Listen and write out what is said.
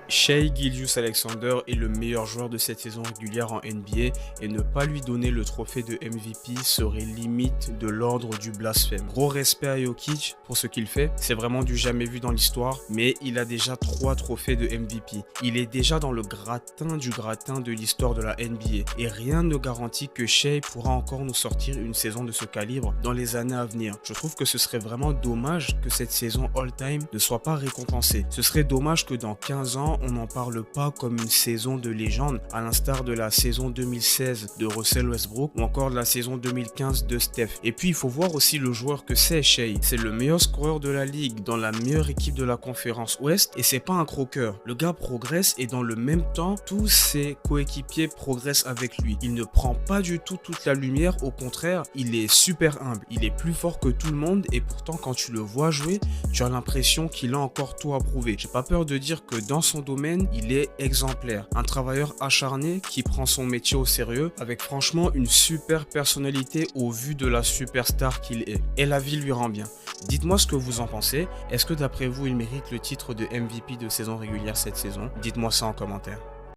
Shai Gilgeous-Alexander est le meilleur joueur de cette saison régulière en NBA et ne pas lui donner le trophée de MVP serait limite de l'ordre du blasphème. Gros respect à Jokic pour ce qu'il fait, c'est vraiment du jamais vu dans l'histoire, mais il a déjà 3 trophées de MVP. Il est déjà dans le gratin du gratin de l'histoire de la NBA et rien ne garantit que Shai pourra encore nous sortir une saison de ce calibre dans les années à venir. Je trouve que ce serait vraiment dommage que cette saison all-time ne soit pas récompensée. Ce serait dommage que dans 15 ans, on n'en parle pas comme une saison de légende, à l'instar de la saison 2016 de Russell Westbrook ou encore de la saison 2015 de Steph. Et puis il faut voir aussi le joueur que c'est Shai. C'est le meilleur scoreur de la ligue dans la meilleure équipe de la conférence Ouest et c'est pas un croqueur. Le gars progresse et dans le même temps, tous ses coéquipiers progressent avec lui. Il ne prend pas du tout toute la lumière, au contraire, il est super humble. Il est plus fort que tout le monde et pourtant quand tu le vois jouer, tu as l'impression qu'il a encore tout à prouver. J'ai pas peur de dire que dans son domaine, il est exemplaire. Un travailleur acharné qui prend son métier au sérieux avec franchement une super personnalité au vu de la superstar qu'il est. Et la vie lui rend bien. Dites-moi ce que vous en pensez. Est-ce que d'après vous, il mérite le titre de MVP de saison régulière cette saison? Dites-moi ça en commentaire.